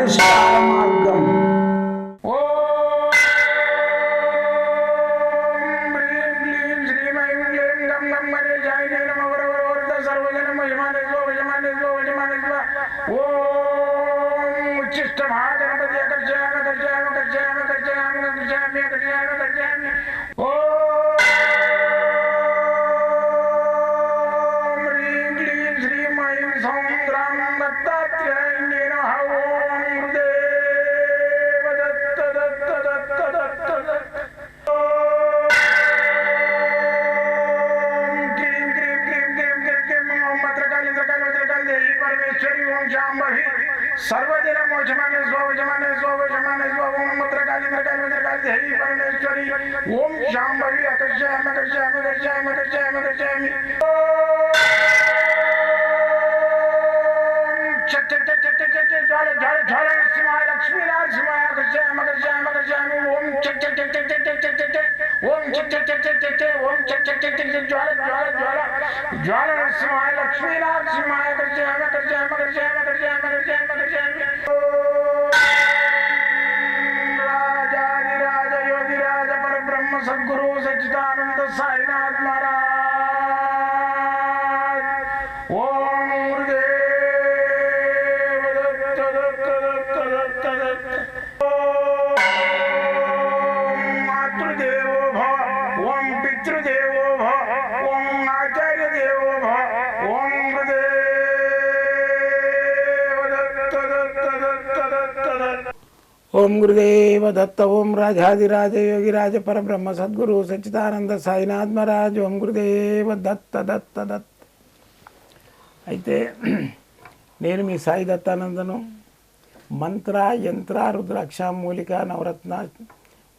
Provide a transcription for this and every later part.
పరిష్కార మార్గం. सर्वदिन मोचमाने स्वजमाने स्वजमाने स्वम मत्रकाली मत्रकाली मत्रकाली देवी परमेश्वरी ओम शांभवी अकर्षयामि अकर्षयामि अकर्षयामि अकर्षयामि अकर्षयामि चट चट चट चट चट ज्वाल ज्वाल ज्वाल नरसिंहाय लक्ष्मी नरसिंहाय अकर्षयामि अकर्षयामि अकर्षयामि ओम चट चट चट चट चट चट चट ओम चट चट चट चट चट ओम चट चट चट चट ज्वाल ज्वाल ज्वाल ज्वाल नरसिंहाय लक्ष्मी नरसिंहाय अकर्षयामि अकर्षयामि अकर्षयामि अकर्षयामि अकर्षयामि अकर्षयामि राजाधिराज योगिराज परब्रह्म सद्गुरु सच्चिदानंद साईनाथ महाराज ओम गुरुदेव दत्त दत्त दत्त दत्त दत्त ओम मातृदेवो भव ओम पितृदेवो भव ओम आचार्य देवो भव ओम ओम गुरुदेव दत्त ओम राजाधिराज योगिराज परब्रह्म सद्गुरु सच्चिदानंद साईनाथ महाराज ओम गुरुदेव दत्त दत्त दत्त. అయితే నేను మీ సాయి దత్తానందను. మంత్ర యంత్ర రుద్రాక్ష మూలిక నవరత్న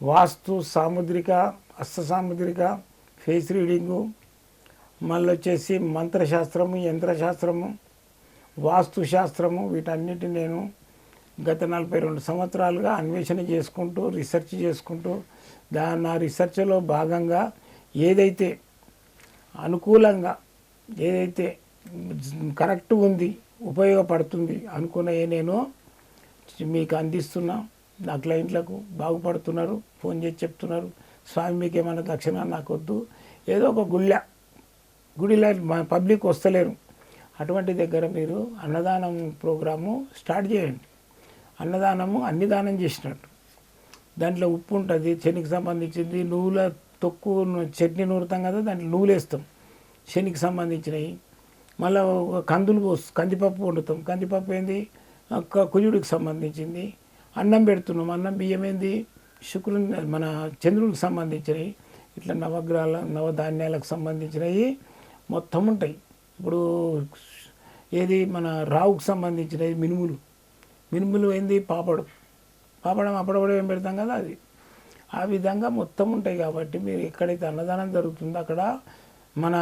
వాస్తు సాముద్రిక హస్త సాముద్రిక ఫేస్ రీడింగు మళ్ళీ వచ్చేసి మంత్రశాస్త్రము యంత్రశాస్త్రము వాస్తుశాస్త్రము వీటన్నిటిని నేను గత 42 సంవత్సరాలుగా అన్వేషణ చేసుకుంటూ రీసెర్చ్ చేసుకుంటూ నా రీసెర్చ్లో భాగంగా ఏదైతే అనుకూలంగా ఏదైతే కరెక్ట్ ఉంది ఉపయోగపడుతుంది అనుకున్నవి నేను మీకు అందిస్తున్నా. నా క్లయింట్లకు బాగుపడుతున్నారు, ఫోన్ చేసి చెప్తున్నారు, స్వామి మీకు ఏమైనా దక్షిణ నాకు వద్దు, ఏదో ఒక గుడిలో పబ్లిక్ వస్తలేరు, అటువంటి దగ్గర మీరు అన్నదానం ప్రోగ్రాము స్టార్ట్ చేయండి. అన్నదానము అన్ని దానం చేసినట్టు. దాంట్లో ఉప్పు ఉంటుంది, శనికి సంబంధించింది, నువ్వుల తొక్కు చట్నీ నూరుతాం కదా, దాంట్లో నువ్వులు వేస్తాం శనికి సంబంధించినవి. మళ్ళీ కందిపప్పు వండుతాం, కందిపప్పు ఏంది కుజుడికి సంబంధించింది. అన్నం పెడుతున్నాం, అన్నం బియ్యం ఏంది శుక్రుని మన చంద్రుడికి సంబంధించినవి. ఇట్లా నవగ్రహాల నవధాన్యాలకు సంబంధించినవి మొత్తం ఉంటాయి. ఇప్పుడు ఏది మన రావుకు సంబంధించినవి మినుములు ఏంది పాపడం అప్పడపడం ఏం పెడతాం కదా అది. ఆ విధంగా మొత్తం ఉంటాయి. కాబట్టి మీరు ఎక్కడైతే అన్నదానం జరుగుతుందో అక్కడ మన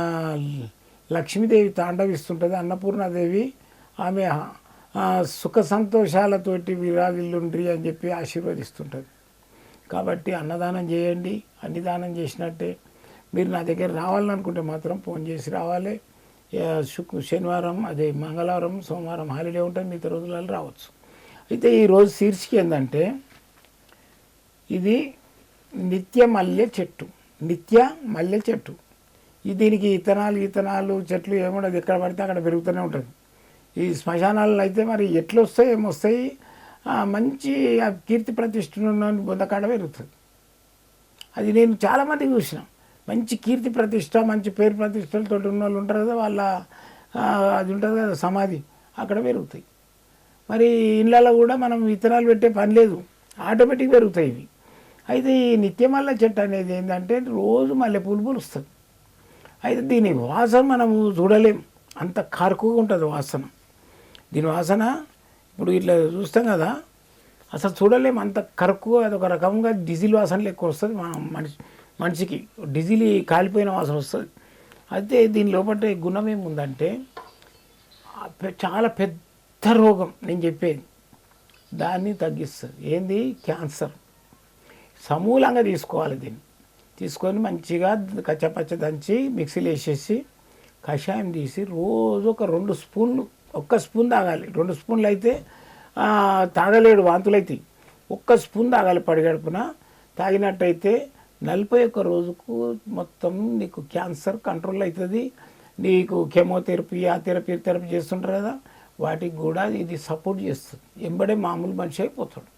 లక్ష్మీదేవి తాండవిస్తుంటుంది, అన్నపూర్ణాదేవి ఆమె సుఖ సంతోషాలతోటి విరాజిల్లుండ్రి అని చెప్పి ఆశీర్వదిస్తుంటుంది. కాబట్టి అన్నదానం చేయండి, అన్ని దానం చేసినట్టే. మీరు నా దగ్గర రావాలనుకుంటే మాత్రం ఫోన్ చేసి రావాలి. శనివారం అదే మంగళవారం సోమవారం హాలిడే ఉంటుంది, మిగతా రోజులలో రావచ్చు. అయితే ఈరోజు శీర్షిక ఏంటంటే ఇది నిత్య మల్లె చెట్టు. దీనికి ఇతనాలు చెట్లు ఏముండదు, ఎక్కడ పడితే అక్కడ పెరుగుతూనే ఉంటుంది. ఈ శ్మశానాలలో అయితే మరి ఎట్లు వస్తాయి ఏమొస్తాయి, మంచి కీర్తి ప్రతిష్టను బొందకాడ పెరుగుతుంది. అది నేను చాలామందికి చూసిన. మంచి కీర్తి ప్రతిష్ట మంచి పేరు ప్రతిష్టలతో ఉన్న వాళ్ళు ఉంటారు కదా, వాళ్ళ అది ఉంటుంది కదా సమాధి, అక్కడ పెరుగుతాయి. మరి ఇళ్ళలో కూడా మనం విత్తనాలు పెట్టే పని లేదు, ఆటోమేటిక్ పెరుగుతాయి ఇవి. అయితే ఈ నిత్యమల్ల చెట్టు అనేది ఏంటంటే రోజు మల్లెపూలు పూలుస్తుంది. అయితే దీని వాసన మనము చూడలేం, అంత కరుకుగా ఉంటుంది వాసన. దీని వాసన ఇప్పుడు ఇట్లా చూస్తాం కదా, అసలు చూడలేం, అంత కరుకుగా అదొక రకంగా డీజిల్ వాసన లెక్క వస్తుంది మనిషికి. డీజిల్ కాలిపోయిన వాసన వస్తుంది. అయితే దీని లోపల గుణం ఏముందంటే చాలా పెద్ద రోగం నేను చెప్పేది, దాన్ని తగ్గిస్తుంది. ఏంది? క్యాన్సర్. సమూలంగా తీసుకోవాలి. దీన్ని తీసుకొని మంచిగా కచ్చపచ్చ దంచి మిక్సీలో వేసేసి కషాయం తీసి రోజు ఒక 2 స్పూన్లు, 1 స్పూన్ తాగాలి. 2 స్పూన్లు అయితే తాగలేడు, వాంతులైతాయి. ఒక్క స్పూన్ తాగాలి పడిగడుపున. తాగినట్టయితే 41 రోజుకు మొత్తం నీకు క్యాన్సర్ కంట్రోల్ అవుతుంది. నీకు కెమోథెరపీ, ఆ థెరపీ చేస్తుంటారు కదా, వాటికి కూడా ఇది సపోర్ట్ చేస్తుంది. ఎంబడే మామూలు మనిషి అయిపోతాడు.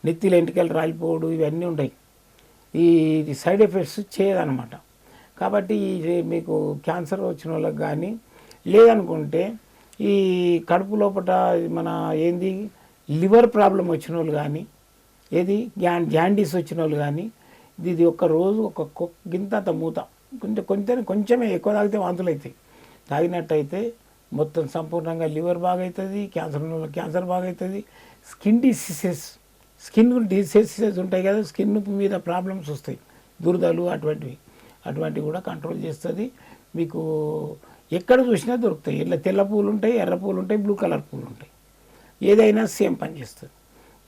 నెత్తిలో ఎంటికలు రాలిపోవడు ఇవన్నీ ఉంటాయి. ఇది సైడ్ ఎఫెక్ట్స్ చేయదన్నమాట. కాబట్టి మీకు క్యాన్సర్ వచ్చిన వాళ్ళకి కానీ, లేదనుకుంటే ఈ కడుపు లోపల మన ఏంది లివర్ ప్రాబ్లం వచ్చిన వాళ్ళు కానీ, ఏది జాండీస్ వచ్చిన వాళ్ళు కానీ, ఇది ఒక్క రోజు ఒక గింతంత మూత కొంచెమే ఎక్కువ తాగితే వాంతులు అవుతాయి. తాగినట్టయితే మొత్తం సంపూర్ణంగా లివర్ బాగవుతుంది, క్యాన్సర్ బాగవుతుంది. స్కిన్ డిసీజెస్ ఉంటాయి కదా, స్కిన్ మీద ప్రాబ్లమ్స్ వస్తాయి, దురదలు అటువంటివి కూడా కంట్రోల్ చేస్తుంది. మీకు ఎక్కడ చూసినా దొరుకుతాయి. ఇట్లా తెల్ల పూలు ఉంటాయి, ఎర్ర పూలు ఉంటాయి, బ్లూ కలర్ పూలు ఉంటాయి. ఏదైనా సేమ్ పని చేస్తుంది.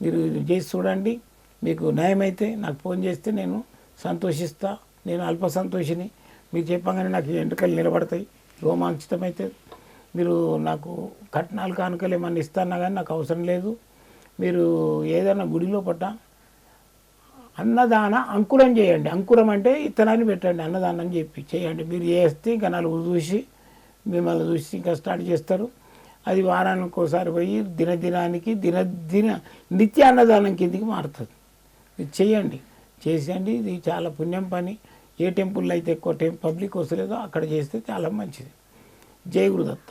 మీరు చేసి చూడండి. మీకు నయమైతే నాకు ఫోన్ చేస్తే నేను సంతోషిస్తా. నేను అల్ప సంతోషిని. మీరు చెప్పగానే నాకు ఎంట్రుకలు నిలబడతాయి, రోమాంచితమైతే. మీరు నాకు కట్నాలు కానుకలు ఏమన్నా ఇస్తానా కానీ నాకు అవసరం లేదు. మీరు ఏదైనా గుడిలో పట్ట అన్నదాన అంకురం చేయండి. అంకురం అంటే ఇత్తనాన్ని పెట్టండి, అన్నదానం చెప్పి చేయండి. మీరు చేస్తే ఇంకా నలుగురు చూసి మిమ్మల్ని చూసి ఇంకా స్టార్ట్ చేస్తారు. అది వారానికి ఒకసారి పోయి దినదినానికి నిత్య అన్నదానం కిందికి మారుతుంది. ఇది చేయండి, చేసేయండి. ఇది చాలా పుణ్యం పని. ఏ టెంపుల్లో అయితే ఎక్కువ పబ్లిక్ వస్తలేదో అక్కడ చేస్తే చాలా మంచిది. జై గురుదత్త.